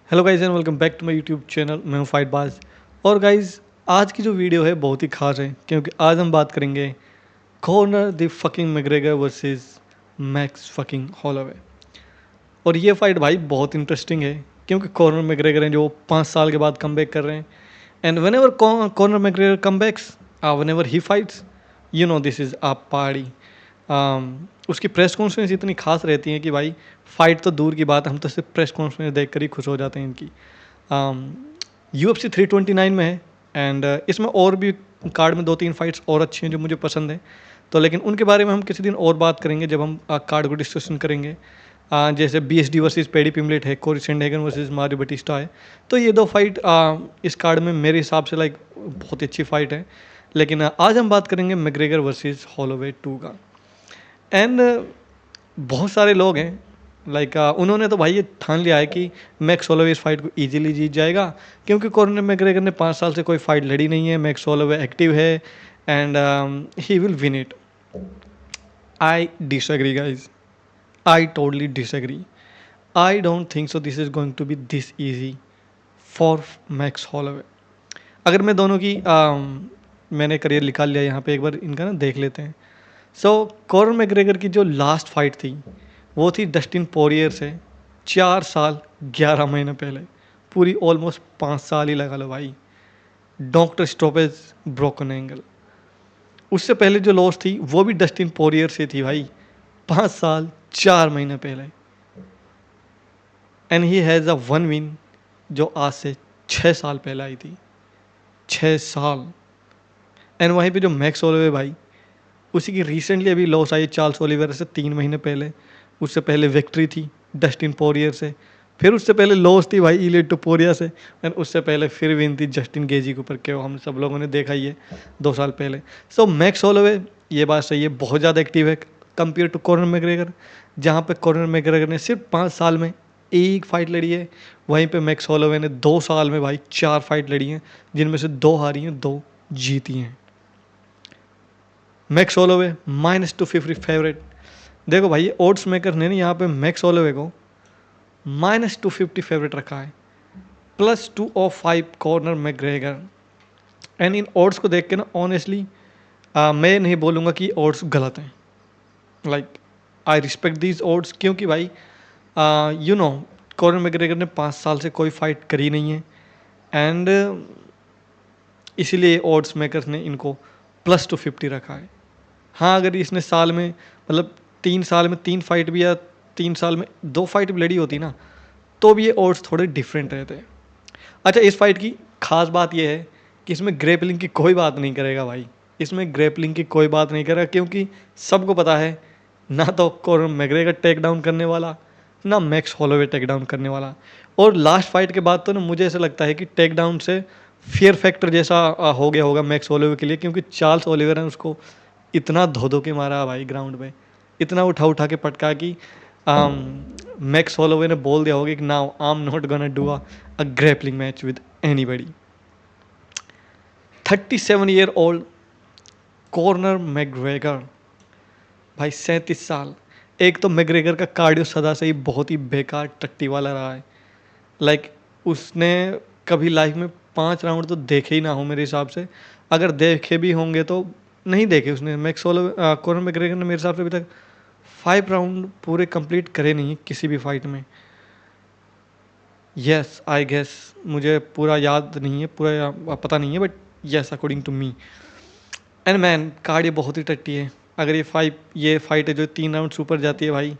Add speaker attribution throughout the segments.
Speaker 1: Hello guys and welcome back to my YouTube channel. मैं हूँ fight बाज। और गाइज आज की जो वीडियो है बहुत ही खास है क्योंकि आज हम बात करेंगे Conor the fucking McGregor versus Max fucking Holloway. और ये फाइट भाई बहुत इंटरेस्टिंग है क्योंकि कॉनर मैग्रेगर हैं जो 5 साल के बाद कम बैक कर रहे हैं। And whenever Conor McGregor come backs, whenever he fights, you know this is a party. उसकी प्रेस कॉन्फ्रेंस इतनी खास रहती है कि भाई फाइट तो दूर की बात, हम तो सिर्फ प्रेस कॉन्फ्रेंस देख कर ही खुश हो जाते हैं इनकी। UFC 329 में है एंड इसमें और भी कार्ड में 2-3 फाइट्स और अच्छी हैं जो मुझे पसंद है। तो लेकिन उनके बारे में हम किसी दिन और बात करेंगे जब हम कार्ड को डिस्कशन करेंगे। जैसे BSD वर्सेस पेडी पिमलेट है, कोरी सैंडहैगन वर्सेस मारियो बटिस्टा है। तो ये दो फाइट इस कार्ड में मेरे हिसाब से लाइक बहुत अच्छी फाइट है। लेकिन आज हम बात करेंगे मैग्रेगर वर्सेस हॉलोवे 2 का। एंड बहुत सारे लोग हैं लाइक उन्होंने तो भाई ये ठान लिया है कि मैक्स होलोवे इस फाइट को इजीली जीत जाएगा क्योंकि कॉनर मैग्रेगर ने 5 साल से कोई फाइट लड़ी नहीं है। मैक्स होलोवे एक्टिव है and he will win it. I disagree guys, I totally disagree. I don't think so this is going to be this easy for Max Holloway. अगर मैं दोनों की मैंने करियर निकाल लिया यहाँ पे, एक बार इनका ना देख लेते हैं। सो कॉनर मैग्रेगर की जो लास्ट फाइट थी वो थी डस्टिन पोरियर से 4 साल 11 महीने पहले। पूरी ऑलमोस्ट 5 साल ही लगा लो भाई। Doctor stoppage broken angle. उससे पहले जो लॉस थी वो भी डस्टिन पोरियर से थी भाई, 5 साल 4 महीने पहले। And he has a one win जो आज से 6 साल पहले आई थी। 6 साल। एंड वहीं पे जो मैक्स होलोवे भाई, उसी की रिसेंटली अभी लॉस आई चार्ल्स ओलिवेरा से 3 महीने पहले। उससे पहले विक्ट्री थी डस्टिन पोरियर से, फिर उससे पहले लॉस थी भाई इलियट टुपुरिया से, एंड उससे पहले फिर विन थी जस्टिन गेजी के ऊपर, क्या हम सब लोगों ने देखा ही है 2 साल पहले। सो मैक्स होलोवे, ये बात सही है, बहुत ज़्यादा एक्टिव है कंपेयर टू कॉनर मैग्रेगर। जहाँ पे कॉनर मैग्रेगर ने सिर्फ 5 साल में एक फाइट लड़ी है, वहीं पे मैक्स होलोवे ने 2 साल में भाई 4 फाइट लड़ी हैं, जिनमें से 2 हारी हैं, 2 जीती हैं। Max Holloway -250 favourite. देखो भाई ओड्स मेकर ने यहाँ पे मैक्स होलोवे को -250 फेवरेट रखा है, +205 corner McGregor. And in odds को देख के ना ऑनेस्टली मैं नहीं बोलूँगा कि ओड्स गलत हैं। Like I respect these odds क्योंकि भाई यू नो कॉर्नर मैग्रेगर ने 5 साल से कोई फाइट करी नहीं है एंड इसीलिए ओड्स मेकर्स ने इनको +250 रखा है। हाँ, अगर इसने साल में मतलब 3 साल में 3 फाइट भी या 3 साल में 2 फाइट भी लड़ी होती ना, तो भी ये ओड्स थोड़े डिफरेंट रहते हैं। अच्छा, इस फाइट की खास बात यह है कि इसमें ग्रेपलिंग की कोई बात नहीं करेगा भाई। इसमें ग्रेपलिंग की कोई बात नहीं करेगा क्योंकि सबको पता है ना तो कॉनर मैग्रेगर टेक डाउन करने वाला, ना मैक्स होलोवे टेक डाउन करने वाला। और लास्ट फाइट के बाद तो ना मुझे ऐसा लगता है कि टेक डाउन से फियर फैक्टर जैसा हो गया होगा मैक्स होलोवे के लिए, क्योंकि चार्ल्स ओलिवर ने उसको इतना धो धो के मारा भाई ग्राउंड में, इतना उठा उठा के पटका कि मैक्स होलोवे ने बोल दिया होगा कि now I am not gonna do a grappling match with anybody. 37 year old corner McGregor भाई, 37 साल। एक तो मैग्रेगर का कार्डियो सदा से ही बहुत ही बेकार टट्टी वाला रहा है। लाइक उसने कभी लाइफ में 5 राउंड तो देखे ही ना हो मेरे हिसाब से। अगर देखे भी होंगे तो नहीं देखे उसने। मैक्स होलोवे कॉनर मैग्रेगर ने मेरे हिसाब से अभी तक 5 राउंड पूरे कंप्लीट करे नहीं है किसी भी फाइट में। यस आई गेस, मुझे पूरा याद नहीं है, पूरा पता नहीं है, but yes according to me. And main card ये बहुत ही टट्टी है। अगर ये फाइट है जो 3 राउंड ऊपर जाती है भाई,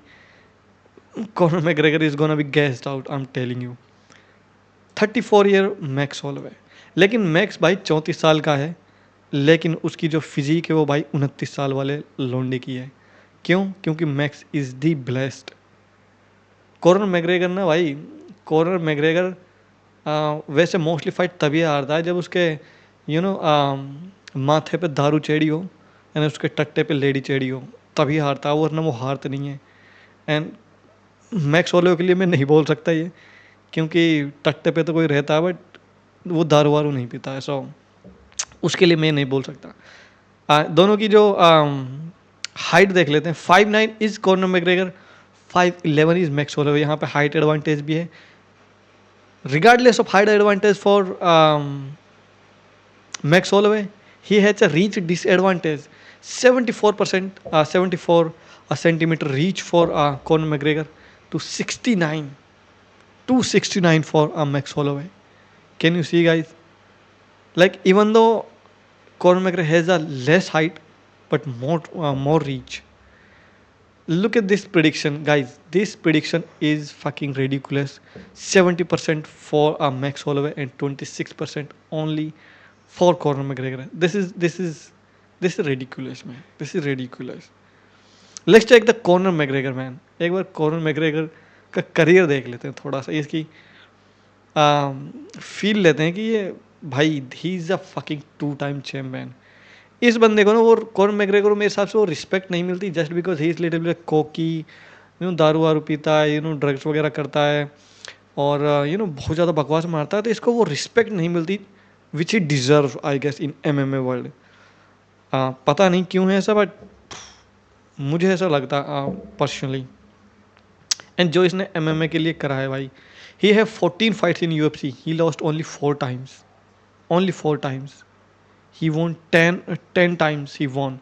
Speaker 1: Conor McGregor is gonna be guessed out, I am telling you. 34 year max Holloway. लेकिन मैक्स भाई 34 साल का है, लेकिन उसकी जो फिजिक है वो भाई 29 साल वाले लोंडे की है। क्यों? क्योंकि max is the blessed. Conor McGregor ना भाई, कॉनर मैग्रेगर वैसे मोस्टली फाइट तभी हारता है जब उसके यू नो माथे पे दारू चढ़ी हो, यानी उसके टट्टे पे लेडी चढ़ी हो, तभी हारता है, वरना वो हारते नहीं है। एंड मैक्स होलोवे के लिए मैं नहीं बोल सकता ये, क्योंकि टट्टे पे तो कोई रहता है बट वो दारू वारू नहीं पीता है, सो उसके लिए मैं नहीं बोल सकता। दोनों की जो हाइट देख लेते हैं। 5'9" is Conor McGregor, 5'11" is max Holloway. यहाँ पे हाइट एडवांटेज भी है। regardless of height advantage for Max Holloway, he has a reach disadvantage. 74%, 74 centimeter reach for Conor McGregor to 69, 269 for Max Holloway. Can you see, guys? Like, even though Conor McGregor has a less height but more reach. Look at this prediction, guys. This prediction is fucking ridiculous. 70% for Max Holloway and 26% only for Conor McGregor. This is ridiculous, man. This is ridiculous. Let's check the Conor McGregor man. एक बार Conor McGregor का career देख लेते हैं, थोड़ा सा इसकी feel लेते हैं कि ये भाई he is a fucking 2 time champion. इस बंदे को ना वो कॉर्नर मैग्रेगर को मेरे हिसाब से वो रिस्पेक्ट नहीं मिलती just because he is little bit कोकी. दारू वारू पीता है, ड्रग्स वगैरह करता है और बहुत ज़्यादा बकवास मारता है, तो इसको वो रिस्पेक्ट नहीं मिलती which he deserve I guess in MMA world. पता नहीं क्यों है ऐसा, बट मुझे ऐसा लगता पर्सनली. एंड जो इसने MMA के लिए करा है भाई, he have 14 fights in UFC, he lost only 4 times, only 4 times. He won 10 times he won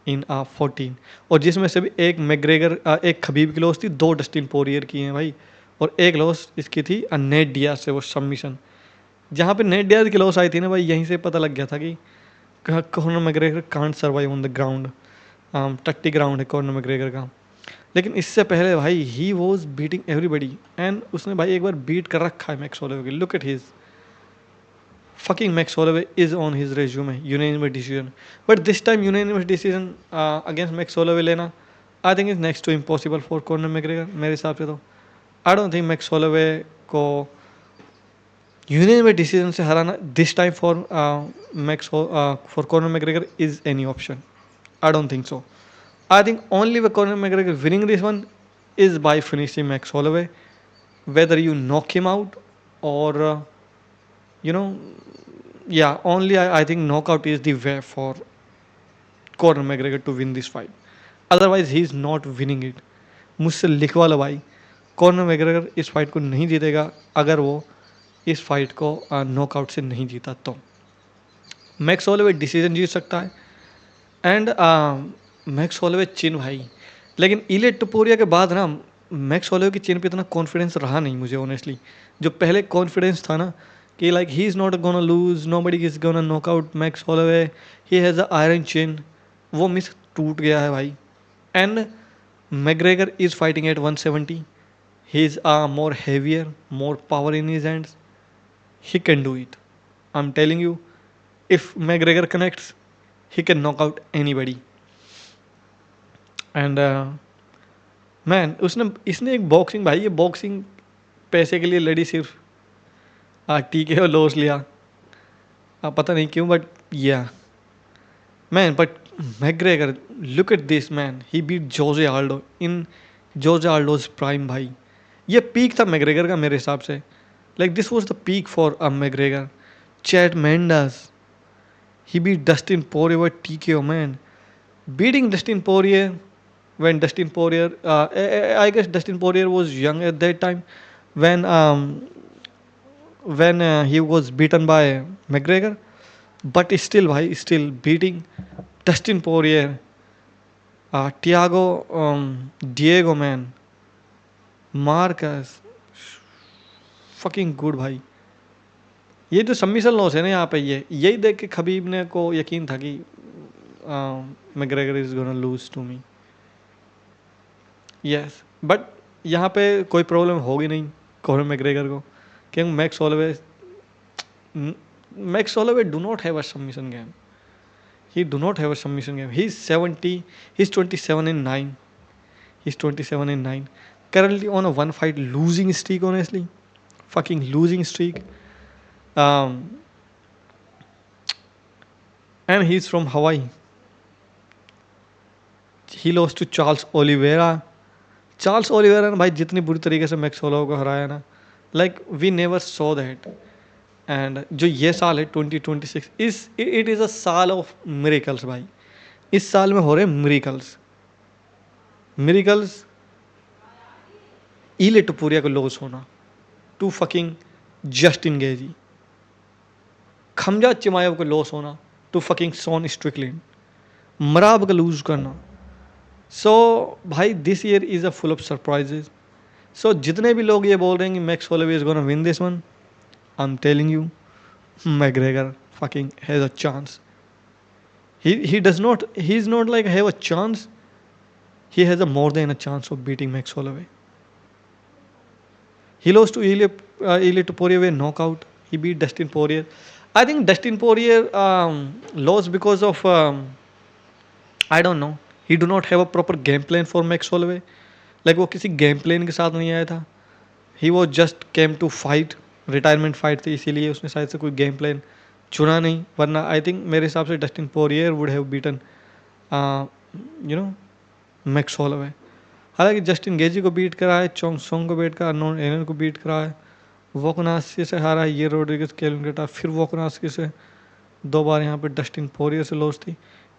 Speaker 1: in 14, और जिसमें से भी एक मैग्रेगर एक खबीब की लॉस थी, 2 डस्टिन पोरियर की हैं भाई, और एक लॉस इसकी थी नेट डियाज से, वो सबमिशन. जहाँ पे नेट डियाज की लॉस आई थी ना भाई, यहीं से पता लग गया था कि Conor McGregor can't survive on the ground. टट्टी ग्राउंड है कॉनर मैग्रेगर का. लेकिन इससे पहले भाई he was beating everybody, and उसने भाई एक बार बीट कर रखा है मैक्स होलोवे को. Look at his fucking Max Holloway is on his resume, unanimous decision. But this time unanimous decision against Max Holloway लेना I think is next to impossible for Conor McGregor मेरे हिसाब से. तो I don't think Max Holloway को unanimous decision से हराना this time for for Conor McGregor is any option. I don't think so. I think only way Conor McGregor winning this one is by finishing Max Holloway, whether you knock him out or yeah, only I think knockout is the way for Conor McGregor to win this fight. Otherwise he is not winning it. मुझसे लिखवा लो भाई, Conor McGregor इस fight को नहीं जीतेगा अगर वो इस फाइट को नॉकआउट से नहीं जीता. तो मैक्स होलोवे डिसीजन जीत सकता है एंड मैक्स होलोवे चिन भाई. लेकिन इलिया टपोरिया के बाद ना मैक्स होलोवे की चिन पे इतना कॉन्फिडेंस रहा नहीं मुझे ऑनेस्टली. जो पहले कॉन्फिडेंस था ना कि like he is not gonna lose, nobody is gonna knockout Max Holloway, he has a iron chin, वो मिस टूट गया है भाई. And McGregor is fighting at 170. He is more heavier, more power in his hands. He can do it. I'm telling you, if McGregor connects, he can knock out anybody. And man, इसने एक boxing भाई, ये boxing पैसे के लिए लड़ी सिर्फ. TKO और लॉस लिया, पता नहीं क्यों, बट या man. But McGregor, look at this man, he beat Jose Aldo in Jose Aldo's prime भाई. ये पीक था McGregor का मेरे हिसाब से. Like this was the peak for McGregor. Chad Mendes, he beat Dustin Poirier with TKO, man. Beating Dustin Poirier when Dustin Poirier, I guess Dustin Poirier was young at that time when he was beaten by McGregor. But still भाई, still beating Dustin Poirier, Diego, man, Marcus, fucking good भाई. ये जो submission loss है ना यहाँ पे, यही देख के खबीब ने को यकीन था कि McGregor is gonna lose to me. Yes, but यहाँ पे कोई प्रॉब्लम होगी नहीं कॉनर मैग्रेगर को, क्योंकि max Holloway do not have a submission game. He do not have a submission game. He's 27-9. He's 27-9. Currently on a 1 fight losing streak, honestly. Fucking losing streak. And he's from Hawaii. He lost to Charles Oliveira. Charles Oliveira ने भाई जितनी बुरी तरीके से max Holloway को हराया ना, like we never saw that. And जो ये साल है 2026 इट इज़ अ साल ऑफ मिरेकल्स भाई. इस साल में हो रहे मिरेकल्स. इलिया टपोरिया को लॉस होना, 2 fucking Justin Gaethje, Khamzat Chimaev को लॉस होना to fucking Sean Strickland, Merab का लूज करना। सो भाई this year is a full of surprises. So जितने भी लोग ये बोल रहे हैं कि Max Holloway is gonna win this one, I am telling you, McGregor fucking has a chance. He does not, he's not like have a chance, he has a more than a chance of beating Max Holloway. He lost to Ilya Topuria by knockout. He beat Dustin Poirier. I think Dustin Poirier lost because of I don't know. He do not have a proper game plan for Max Holloway. Like वो किसी game plan के साथ नहीं आया था. He was just came to fight. Retirement fight थी, इसीलिए उसने शायद से कोई गेम प्लान चुना नहीं, वरना आई थिंक मेरे हिसाब से Dustin Poirier would have beaten you know max Holloway. हालांकि जस्टिन गेजी को बीट करा है, चोंग सोंग को बीट करा, अर्नोन एलन को बीट करा है, वोकनास्की से हारा है, ये रोड्रिगेज केलन गेटा, फिर वोकनास्की से 2 बार यहाँ पे डस्टिन पोरियर से लॉस थी।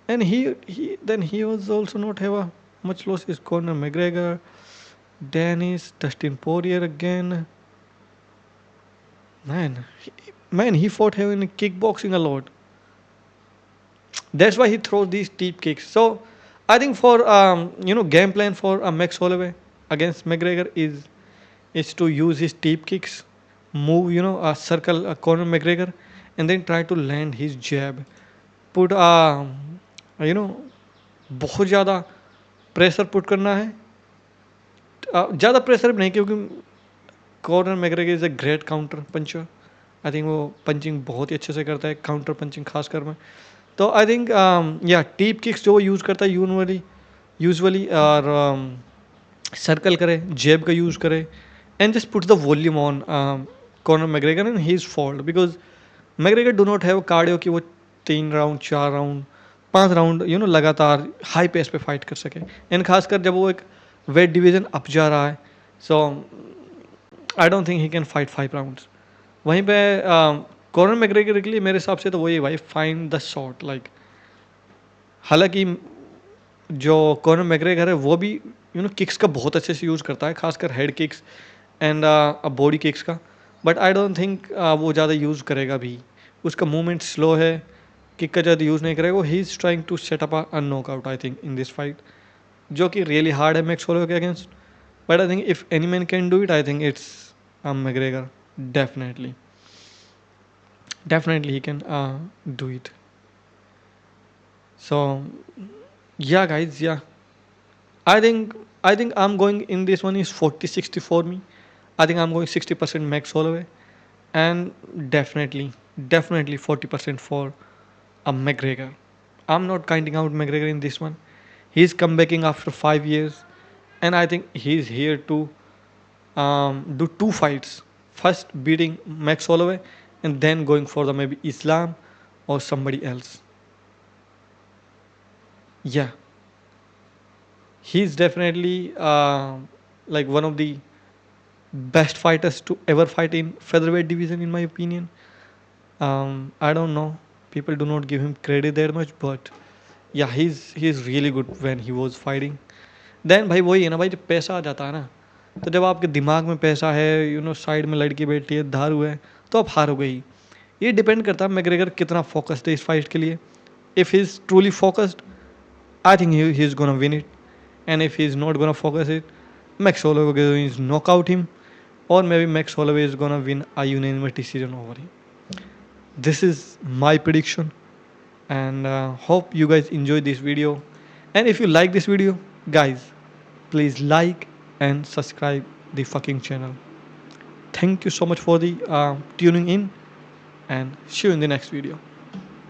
Speaker 1: And he was also not have a much loss is Conor McGregor, Dennis, Dustin Poirier again. Man, he fought him in kickboxing a lot. That's why he throws these deep kicks. So I think for game plan for Max Holloway against McGregor is to use his deep kicks, move a circle, corner McGregor, and then try to land his jab. Put बहुत ज़्यादा pressure put करना है, ज़्यादा pressure भी नहीं, क्योंकि corner McGregor is a great counter puncture. I think वो punching बहुत ही अच्छे से करता है, काउंटर पंचिंग खासकर में। तो आई थिंक या टीप किक्स जो वो यूज़ करता है यूजुअली और सर्कल करे, जेब का यूज़ करे, and just put the volume on corner McGregor and he is fold, because McGregor do not have cardio कि वो 3 राउंड 4 राउंड 5 राउंड लगातार हाई पेस पे फाइट कर सके, एंड खासकर जब वो एक वेट डिवीज़न अप जा रहा है। So I don't think he can fight 5 rounds. वहीं पे कॉर्नर मैग्रेगर के लिए मेरे हिसाब से तो वही भाई, फाइंड द शॉट। लाइक हालांकि जो कॉर्नर मैग्रेगर है वो भी किक्स का बहुत अच्छे से यूज़ करता है, खासकर head kicks and body kicks का, बट आई डोंट थिंक वो ज़्यादा यूज़ करेगा भी। उसका मूवमेंट स्लो है, किक का ज़्यादा यूज़ नहीं करेगा। He is trying to set up a knockout I think in this fight, जो कि रियली हार्ड है मैक्स होलोवे के against. But I think if any man can do it, I think it's McGregor. Definitely he can do it. So yeah guys, yeah, I think I'm going in this one is 40-60 for me. I think I'm going 60% Max Holloway, and definitely 40% for a McGregor. I'm not counting out McGregor in this one. He's comebacking after 5 years, and I think he's here to do 2 fights. First beating Max Holloway, and then going for the maybe Islam or somebody else. Yeah, he's definitely like one of the best fighters to ever fight in featherweight division, in my opinion. I don't know. People do not give him credit that much, but yeah, he's really good when he was fighting. Then भाई वही है ना भाई, जब पैसा आ जाता है ना, तो जब आपके दिमाग में पैसा है, साइड में लड़की बैठी है, दारू है, तो आप हारोगे ही। ये डिपेंड करता है मैग्रेगर कितना फोकस्ड है इस फाइट के लिए। If he is truly focused, I think he is gonna win it, and if he is not gonna focus it, Max Holloway is knock out him, और may be Max Holloway is gonna win a unanimous decision over him. This is my prediction, and hope you guys enjoy this video. And if you like this video, guys, please like and subscribe the fucking channel. Thank you so much for the tuning in, and see you in the next video.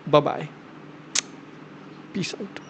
Speaker 1: Bye bye. Peace out.